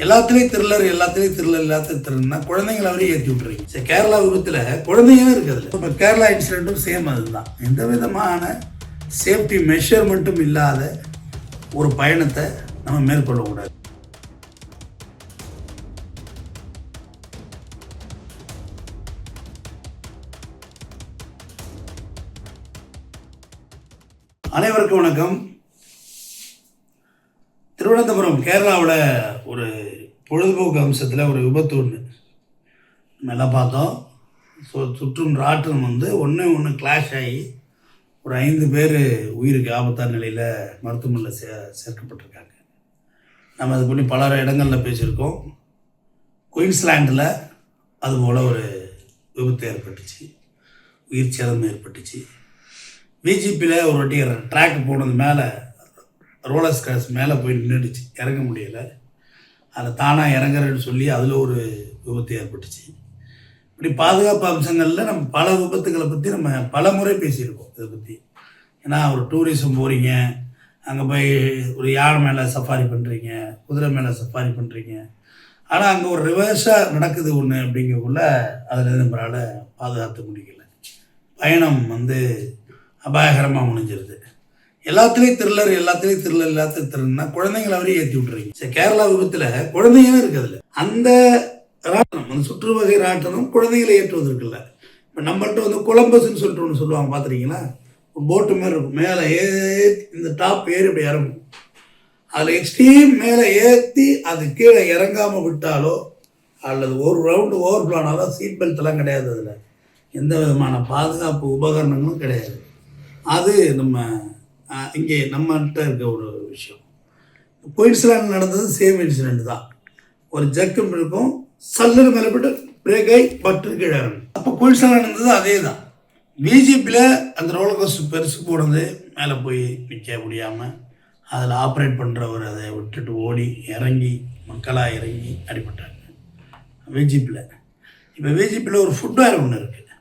எல்லாத்துலேயும் த்ரில்லர் த்ரில்லர்னா குழந்தைங்களை வரையும் ஏற்றி விட்டுறீங்க. சரி, கேரளா விபத்தில் குழந்தைங்களும் இருக்குது. இப்போ கேரளா இன்சிடென்ட்டும் சேம் அதுதான். எந்த விதமான சேஃப்டி மெஷர்மெண்ட்டும் இல்லாத ஒரு பயணத்தை நம்ம மேற்கொள்ளக்கூடாது. அனைவருக்கும் வணக்கம். திருவனந்தபுரம் கேரளாவில் ஒரு பொழுதுபோக்கு அம்சத்தில் ஒரு விபத்து ஒன்று நம்ம எல்லாம் பார்த்தோம். ஸோ சுற்றும் ராட்டினம் ஒன்று கிளாஷ் ஆகி ஒரு 5 பேர் உயிருக்கு ஆபத்தான நிலையில் மருத்துவமனையில் சேர்க்கப்பட்டிருக்காங்க. நம்ம அது பண்ணி பல இடங்களில் பேசியிருக்கோம். குயின்ஸ்லாண்டில் அதுபோல் ஒரு விபத்து ஏற்பட்டுச்சு, உயிர் சேதம் ஏற்பட்டுச்சு. விஜிபியில் ஒரு வாட்டி ட்ராக் போனது மேலே ரோலர் ஸ்கேர்ஸ் மேலே போய் நின்றுடுச்சு, இறங்க முடியலை. அதில் தானாக இறங்குறேன்னு சொல்லி அதில் ஒரு விபத்து ஏற்பட்டுச்சு. இப்படி பாதுகாப்பு அம்சங்களில் நம்ம பல விபத்துக்களை பற்றி நம்ம பல முறை பேசியிருக்கோம். இதை பற்றி ஏன்னா ஒரு டூரிசம் போகிறீங்க, அங்கே போய் ஒரு யானை மேலே சஃபாரி பண்ணுறீங்க, குதிரை மேலே சஃபாரி பண்ணுறீங்க. ஆனால் அங்கே ஒரு ரிவர்ஸாக நடக்குது ஒன்று அப்படிங்கக்குள்ள அதில் நம்மளால் பாதுகாத்து முடியல. பயணம் அபாயகரமாக முடிஞ்சிருது. எல்லாத்துலேயும் த்ரில்லர்னா குழந்தைங்களை வரையும் ஏற்றி விட்டுறீங்க. சரி, கேரளா விபத்தில் குழந்தைங்களும் இருக்குதுல்ல. அந்த ராட்டனம், அந்த சுற்று வகை ராட்டனம் குழந்தைகளை ஏற்றுவதற்கில்ல. இப்போ நம்மள்கிட்ட கொலம்பஸ்ன்னு சொல்லிட்டு ஒன்று சொல்லுவாங்க, பார்த்துருக்கீங்களா? ஒரு போட்டு மாதிரி இருக்கும், மேலே இந்த டாப் ஏறி இப்படி இறங்கும். அதில் எக்ஸ்ட்ரீம் மேலே ஏற்றி அது கீழே இறங்காமல் விட்டாலோ அல்லது ஒரு ரவுண்டு ஓவர் பிளானாலோ சீட் பெல்ட்லாம் கிடையாது. அதில் எந்த விதமான பாதுகாப்பு உபகரணங்களும் கிடையாது. அது நம்ம இங்கே நம்மகிட்ட இருக்க ஒரு விஷயம். குயின்ஸ்லாண்டில் நடந்தது சேம் இன்சிடென்ட் தான். ஒரு ஜக்கம் இருக்கும், சல்லுன்னு மேலே போட்டு பிரேக் ஆகி பட்டு கீழே இறங்கும். அப்போ குயின்ஸ்லாண்டில் நடந்தது அதே தான். பிஜேபியில் அந்த ரோலர் கோஸ்டர் பெருசு போனது மேலே போய் நிற்க முடியாமல் அதில் ஆப்ரேட் பண்ணுறவர் அதை விட்டுட்டு ஓடி இறங்கி மக்களாக இறங்கி அடிபட்டாங்க விஜிபியில். இப்போ விஜிபியில் ஒரு ஃபுட்வேர் ஒன்று இருக்குது.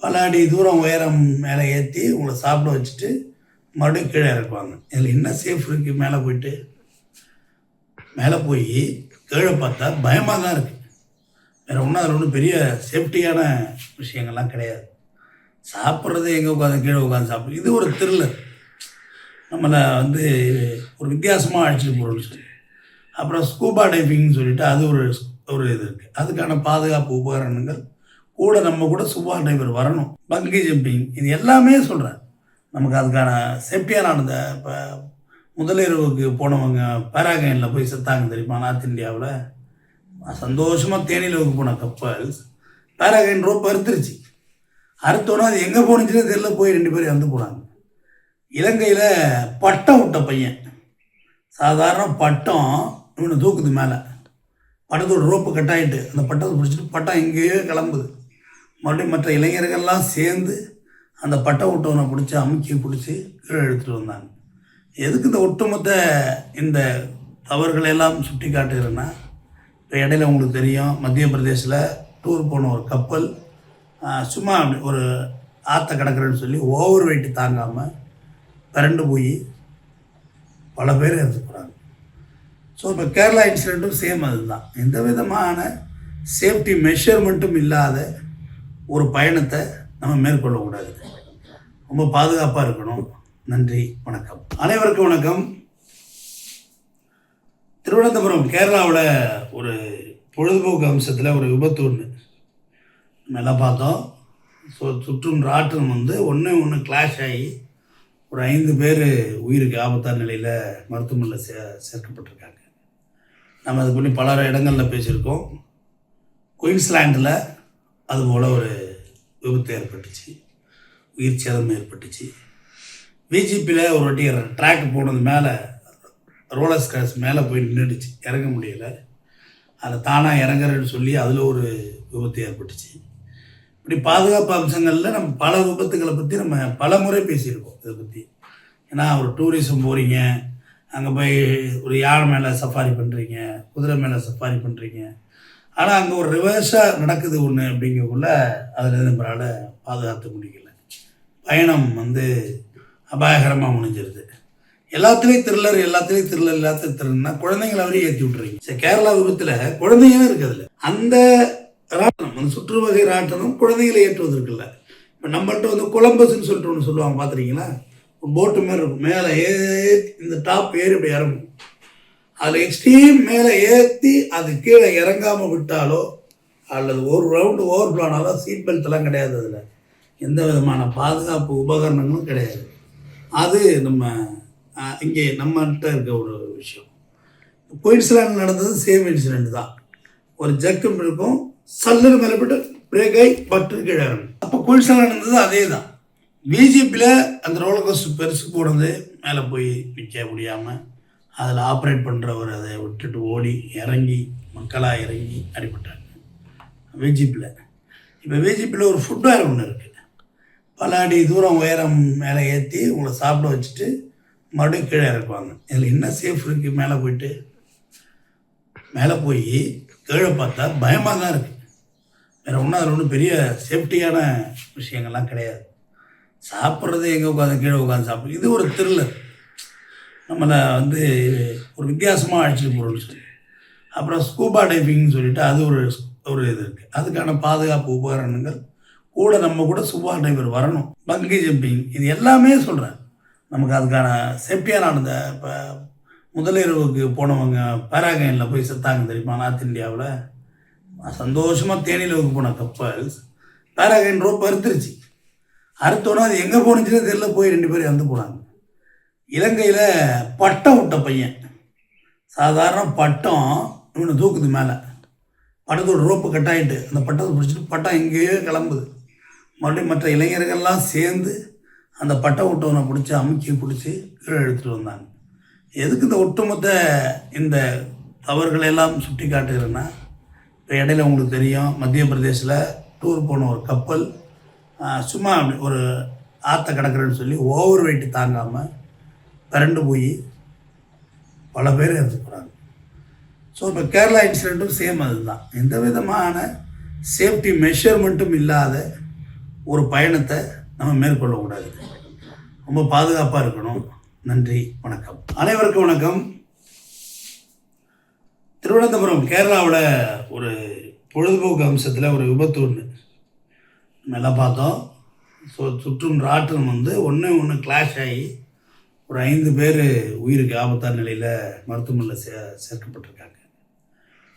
பல அடி தூரம் உயரம் மேலே ஏற்றி உங்களை சாப்பிட வச்சுட்டு மறுபடியும் கீழே இறக்குவாங்க. இதில் என்ன சேஃப் இருக்குது? மேலே போய் கீழே பார்த்தா பயமாக தான் இருக்குது. வேறு அதில் ஒன்றும் பெரிய சேஃப்டியான விஷயங்கள்லாம் கிடையாது. சாப்பிட்றது எங்கே உட்காந்து கீழே உட்காந்து சாப்பிட்றது, இது ஒரு த்ரில்லர். நம்மளை ஒரு வித்தியாசமாக அழைச்சிட்டு போகிறோம்னு சொல்லி. அப்புறம் ஸ்கூபா டைவிங்னு சொல்லிட்டு அது ஒரு இது இருக்குது. அதுக்கான பாதுகாப்பு உபகரணங்கள் கூட நம்ம கூட ஸ்கூபா டைவர் வரணும். பங்கி ஜம்பிங், இது எல்லாமே சொல்கிறேன். நமக்கு அதுக்கான சேஃப்டியான இப்போ முதலிரவுக்கு போனவங்க பேராகைனில் போய் செத்தாங்க தெரியுமா? நார்த் இந்தியாவில் சந்தோஷமாக தேனிலவுக்கு போன கப்பல் பேராகைன் ரோப் அறுத்துருச்சு. அறுத்தோன்னா அது எங்கே போனுச்சுன்னு தெரியல, போய் 2 பேர் இறந்து போனாங்க. இலங்கையில் பட்டம் விட்ட பையன், சாதாரண பட்டம் இவனை தூக்குது மேலே, பட்டத்தோட ரோப்பு கட்டாயிட்டு அந்த பட்டத்தை பிடிச்சிட்டு பட்டம் எங்கேயோ கிளம்புது. மறுபடியும் மற்ற இளைஞர்கள்லாம் சேர்ந்து அந்த பட்டை விட்டவனை பிடிச்சி அமுக்கி பிடிச்சி கீழே எடுத்துகிட்டு வந்தாங்க. எதுக்கு இந்த ஒட்டுமொத்த இந்த தவறுகளெல்லாம் சுட்டி காட்டுகிறேன்னா, இப்போ இடையில உங்களுக்கு தெரியும், மத்திய பிரதேசில் டூர் போன ஒரு கப்பல் சும்மா அப்படி ஒரு ஆற்ற கிடக்கிறேன்னு சொல்லி ஓவர் வெயிட்டு தாங்காமல் பிறண்டு போய் பல பேர் இறந்து போகிறாங்க. ஸோ இப்போ கேரளா இன்சிடென்ட்டும் சேம் அதுதான். எந்த விதமான சேஃப்டி மெஷர்மெண்ட்டும் இல்லாத ஒரு பயணத்தை நம்ம மேற்கொள்ளக்கூடாது. ரொம்ப பாதுகாப்பாக இருக்கணும். நன்றி, வணக்கம். அனைவருக்கும் வணக்கம். திருவனந்தபுரம் கேரளாவில் ஒரு பொழுதுபோக்கு அம்சத்தில் ஒரு விபத்து ஒன்று நம்ம எல்லாம் பார்த்தோம். ஸோ சுற்றும் ராட்டினம் ஒன்று கிளாஷ் ஆகி ஒரு 5 பேர் உயிருக்கு ஆபத்தான நிலையில் மருத்துவமனையில் சேர்க்கப்பட்டிருக்காங்க. நம்ம அது பண்ணி பல இடங்களில் பேசியிருக்கோம். குயின்ஸ்லாண்டில் அதுபோல் ஒரு விபத்து ஏற்பட்டுச்சு, உயிர் சேதம் ஏற்பட்டுச்சு. விஜிபியில் ஒரு வாட்டி ட்ராக் போனது மேலே ரோலர் ஸ்கேர்ஸ் மேலே போய் நின்றுடுச்சு, இறங்க முடியலை. அதில் தானாக இறங்குறேன்னு சொல்லி அதில் ஒரு விபத்து ஏற்பட்டுச்சு. இப்படி பாதுகாப்பு அம்சங்களில் நம்ம பல விபத்துக்களை பற்றி நம்ம பல முறை பேசியிருக்கோம். இதை பற்றி ஏன்னா ஒரு டூரிசம் போகிறீங்க, அங்கே போய் ஒரு யானை மேலே சஃபாரி பண்ணுறீங்க, குதிரை மேலே சஃபாரி பண்ணுறீங்க. ஆனால் அங்கே ஒரு ரிவர்ஸாக நடக்குது ஒன்று அப்படிங்கக்குள்ள அதில் நம்மளால் பாதுகாத்து முடியல. பயணம் அபாயகரமாக முடிஞ்சிருது. எல்லாத்துலேயும் எல்லாத்துலேயும் திருளர்னா குழந்தைங்களை அவரே ஏற்றி விட்டுறீங்க. சரி, கேரளா விபத்தில் குழந்தைங்களும் இருக்குதுல்ல, அந்த ராட்டனம், அந்த சுற்று வகை ராட்டனம் குழந்தைகளை ஏற்றுவதற்குல்ல. இப்போ நம்மள்ட்ட வந்து கொலம்பஸ்ன்னு சொல்லிட்டு ஒன்று சொல்லுவாங்க, பார்த்துருக்கீங்களா? போட்டு மாதிரி இருக்கும், மேலே இந்த டாப் ஏறி இப்படி இறங்கும். அதில் எக்ஸ்ட்ரீம் மேலே ஏற்றி அது கீழே இறங்காமல் விட்டாலோ அல்லது ஒரு ரவுண்டு ஓவர் பிளானாலோ சீட் பெல்ட்லாம் கிடையாது. அதில் எந்த விதமான பாதுகாப்பு உபகரணங்களும் கிடையாது. அது நம்ம இங்கே நம்மகிட்ட இருக்க ஒரு விஷயம். குயின்ஸ்லாண்டில் நடந்தது சேம் இன்சிடென்ட் தான். ஒரு ஜக்கம் இருக்கும், சல்லுன்னு மேலே போய்ட்டு பிரேக் ஆகி பட்டு கீழே இறங்கும். அப்போ குயின்ஸ்லாண்டில் நடந்தது அதே தான். பிஜேபியில் அந்த ரோலர் கோஸ்டர் பெருசு போனது மேலே போய் நிற்க முடியாமல் அதில் ஆப்ரேட் பண்ணுறவர் அதை விட்டுட்டு ஓடி இறங்கி மக்களாக இறங்கி அடிபட்டாங்க பிஜேபியில். இப்போ பிஜேபியில் ஒரு ஃபுட்வேர் ஒன்று இருக்குது, பல அடி தூரம் உயரம் மேலே ஏற்றி உங்களை சாப்பிட வச்சுட்டு மறுபடியும் கீழே இறக்குவாங்க. இதில் என்ன சேஃப் இருக்குது? மேலே போய் கீழே பார்த்தா பயமாக தான் இருக்குது. வேறு ஒன்றும் அதில் ஒன்றும் பெரிய சேஃப்டியான விஷயங்கள்லாம் கிடையாது. சாப்பிட்றது எங்கே உட்காந்து கீழே உட்காந்து சாப்பிட்றது, இது ஒரு த்ரில்லர். நம்மளை வந்து ஒரு வித்தியாசமாக அழைச்சிட்டு போகிறோம்னு சொல்லி. அப்புறம் ஸ்கூபா டைவிங்னு சொல்லிட்டு அது ஒரு இது இருக்குது. அதுக்கான பாதுகாப்பு உபகரணங்கள் கூட நம்ம கூட ஸ்கூபா டைவர் வரணும். பங்கி ஜம்பிங், இது எல்லாமே சொல்கிறேன். நமக்கு அதுக்கான சேஃப்டியான அந்த இப்போ முதலிரவுக்கு போனவங்க பேராகைனில் போய் செத்தாங்க தெரியுமா? நார்த் இந்தியாவில் சந்தோஷமாக தேனிலவுக்கு போன கப்பல் பேராகைன் ரோப் அறுத்துருச்சு. அறுத்தோன்னா அது எங்கே போனுச்சுன்னு தெரியல, போய் 2 பேர் இறந்து போனாங்க. இலங்கையில் பட்டம் விட்ட பையன், சாதாரண பட்டம் இவனை தூக்குது மேலே, பட்டத்தோட ரோப்பு கட்டாயிட்டு அந்த பட்டத்தை பிடிச்சிட்டு பட்டம் எங்கேயோ கிளம்புது. மறுபடியும் மற்ற இளைஞர்கள்லாம் சேர்ந்து அந்த பட்டம் விட்டவனை பிடிச்சி அமுக்கி பிடிச்சி கீழே எடுத்துகிட்டு வந்தாங்க. எதுக்கு இந்த ஒட்டுமொத்த இந்த தவறுகளெல்லாம் சுட்டி காட்டுகிறேன்னா, இப்போ இடையில உங்களுக்கு தெரியும், மத்திய பிரதேசில் டூர் போன ஒரு கப்பல் சும்மா ஒரு ஆற்ற கிடக்கிறேன்னு சொல்லி ஓவர் வெயிட்டு தாங்காமல் கரண்டு போய் பல பேர் இறந்து போகிறாங்க. ஸோ இப்போ கேரளா இன்சிடெண்ட்டும் சேம் அதுதான். எந்த விதமான சேஃப்டி மெஷர்மெண்ட்டும் இல்லாத ஒரு பயணத்தை நம்ம மேற்கொள்ளக்கூடாது. ரொம்ப பாதுகாப்பாக இருக்கணும். நன்றி, வணக்கம். அனைவருக்கும் வணக்கம். திருவனந்தபுரம் கேரளாவோட ஒரு பொழுதுபோக்கு அம்சத்தில் ஒரு விபத்து ஒன்று நல்லா பார்த்தோம். ஸோ சுற்றும் ராட்டனம் வந்து ஒன்று கிளாஷ் ஆகி ஒரு 5 பேர் உயிருக்கு ஆபத்தான நிலையில் மருத்துவமனையில் சேர்க்கப்பட்டிருக்காங்க.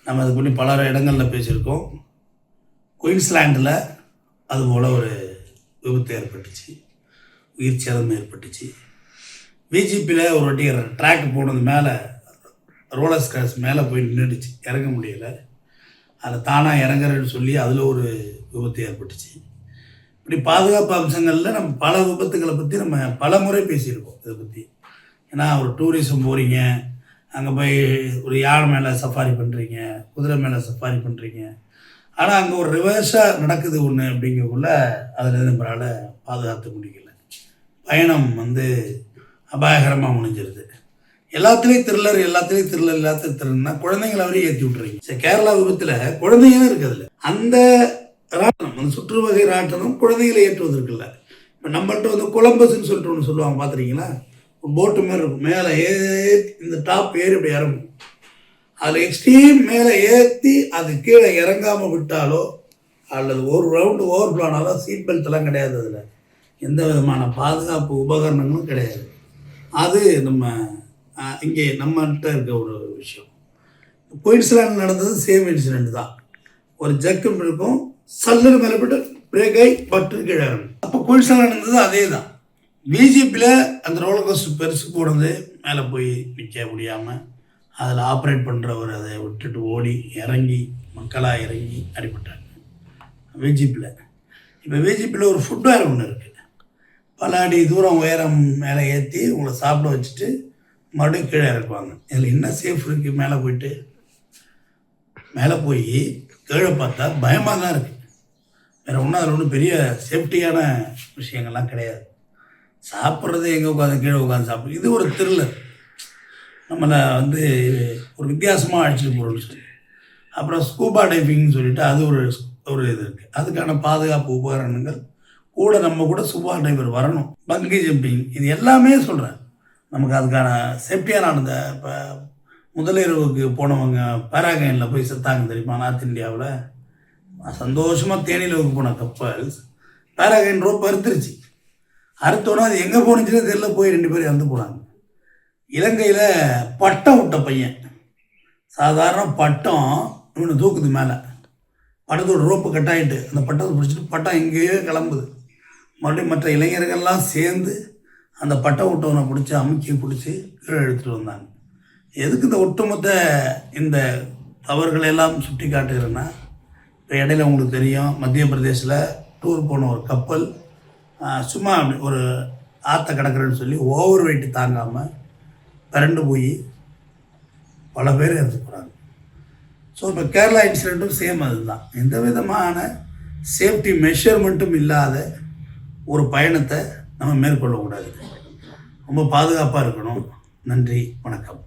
நம்ம அதுக்கு முன்னே பல இடங்களில் பேசியிருக்கோம். குயின்ஸ்லாண்டில் அதுபோல் ஒரு விபத்து ஏற்பட்டுச்சு, உயிர் சேதம் ஏற்பட்டுச்சு. பிஜேபியில் ஒரு வாட்டி ட்ராக் போனது மேலே ரோலர் ஸ்கார்ஸ் மேலே போய் நின்றுடுச்சு, இறங்க முடியலை. அதில் தானாக இறங்குறேன்னு சொல்லி அதில் ஒரு விபத்து ஏற்பட்டுச்சு. இப்படி பாதுகாப்பு அம்சங்களில் நம்ம பல விபத்துக்களை பற்றி நம்ம பல முறை பேசியிருக்கோம் இதை பற்றி. ஏன்னா ஒரு டூரிசம் போகிறீங்க, அங்கே போய் ஒரு யானை மேலே சஃபாரி பண்ணுறீங்க, குதிரை மேலே சஃபாரி பண்ணுறீங்க, ஆனால் அங்கே ஒரு ரிவர்ஸாக நடக்குது ஒன்று அப்படிங்கக்குள்ள அதில் நம்மளால் பாதுகாத்து முடிக்கல. பயணம் வந்து அபாயகரமாக முடிஞ்சிருது. எல்லாத்துலேயும் திருளர்னா குழந்தைங்களை அவரே ஏற்றி விட்டுறீங்க. சரி, கேரளா விபத்தில் குழந்தைங்களும் இருக்குதுல்ல, அந்த ராட்டனம், அந்த சுற்று வகை ராட்டனம் குழந்தைகளை ஏற்றுவதற்குல்ல. இப்போ நம்மள்ட்ட வந்து கொலம்பஸ்ன்னு சொல்லிட்டு ஒன்று சொல்லுவாங்க, பார்த்துருக்கீங்களா? போட்டு மாதிரி இருக்கும், மேலே இந்த டாப் ஏறி இப்படி இறங்கும். அதில் எக்ஸ்ட்ரீம் மேலே ஏற்றி அது கீழே இறங்காமல் விட்டாலோ அல்லது ஒரு ரவுண்டு ஓவர் பிளானாலோ சீட் பெல்ட்லாம் கிடையாது. அதில் எந்த விதமான பாதுகாப்பு உபகரணங்களும் கிடையாது. அது நம்ம இங்கே நம்மகிட்ட இருக்க ஒரு விஷயம். குயின்ஸ்லாண்டில் நடந்தது சேம் இன்சிடென்ட் தான். ஒரு ஜக்கம் இருக்கும், சல்லுன்னு மேலே போய்ட்டு பிரேக் ஆகி பட்டு கீழே இறங்கும். அப்போ குயின்ஸ்லாண்டில் நடந்தது அதே தான். பிஜேபியில் அந்த ரோலர் கோஸ்டர் பெருசு போனது மேலே போய் நிற்க முடியாமல் அதில் ஆப்ரேட் பண்ணுறவர் அதை விட்டுட்டு ஓடி இறங்கி மக்களாக இறங்கி அடிபட்டாங்க பிஜேபியில். இப்போ பிஜேபியில் ஒரு ஃபுட்வேர் ஒன்று இருக்குது, பல அடி தூரம் உயரம் மேலே ஏற்றி உங்களை சாப்பிட வச்சுட்டு மறுபடியும் கீழே இறக்குவாங்க. இதில் என்ன சேஃப் இருக்குது? மேலே போய் கீழே பார்த்தா பயமாக தான் இருக்குது. வேறு ஒன்றும் அதில் ஒன்றும் பெரிய சேஃப்டியான விஷயங்கள்லாம் கிடையாது. சாப்பிட்றது எங்கே உட்காந்து கீழே உட்காந்து சாப்பிட்றது, இது ஒரு த்ரில்லர். நம்மளை வந்து ஒரு வித்தியாசமாக அழைச்சிட்டு போகிறோம்னு சொல்லி. அப்புறம் ஸ்கூபா டைவிங்னு சொல்லிட்டு அது ஒரு இது இருக்குது. அதுக்கான பாதுகாப்பு உபகரணங்கள் கூட நம்ம கூட ஸ்கூபா டைவர் வரணும். பங்கி ஜம்பிங், இது எல்லாமே சொல்கிறேன். நமக்கு அதுக்கான சேஃப்டியான அந்த இப்போ முதலிரவுக்கு போனவங்க பேராகைனில் போய் செத்தாங்க தெரியுமா? நார்த் இந்தியாவில் சந்தோஷமாக தேனிலவுக்கு போன கப்பல் பேராகைன் ரோப் அறுத்துருச்சு. அறுத்தோன்னா அது எங்கே போணுச்சுன்னு தெரியல, போய் 2 பேரும் இறந்து போனாங்க. இலங்கையில் பட்டம் விட்ட பையன், சாதாரண பட்டம் இவனை தூக்குது மேலே, பட்டத்தோட ரோப்பு கட்டாயிட்டு அந்த பட்டத்தை பிடிச்சிட்டு பட்டம் எங்கேயோ கிளம்புது. மறுபடியும் மற்ற இளைஞர்கள்லாம் சேர்ந்து அந்த பட்டம் விட்டவனை பிடிச்சி அமுக்கி பிடிச்சி கீழே எடுத்துகிட்டு வந்தாங்க. எதுக்கு இந்த ஒட்டுமொத்த இந்த தவறுகளெல்லாம் சுட்டி காட்டுகிறேன்னா, இப்போ இடையில உங்களுக்கு தெரியும், மத்திய பிரதேசில் டூர் போன ஒரு கப்பல் சும்மா அப்படி ஒரு ஆற்ற கிடக்கிறேன்னு சொல்லி ஓவர் வெயிட்டு தாங்காமல் பிறண்டு போய் பல பேர் இறந்து போகிறாங்க. ஸோ இப்போ கேரளா இன்சிடெண்ட்டும் சேம் அதுதான். எந்த விதமான சேஃப்டி மெஷர்மெண்ட்டும் இல்லாத ஒரு பயணத்தை நம்ம மேற்கொள்ளக்கூடாது. ரொம்ப பாதுகாப்பாக இருக்கணும். நன்றி, வணக்கம்.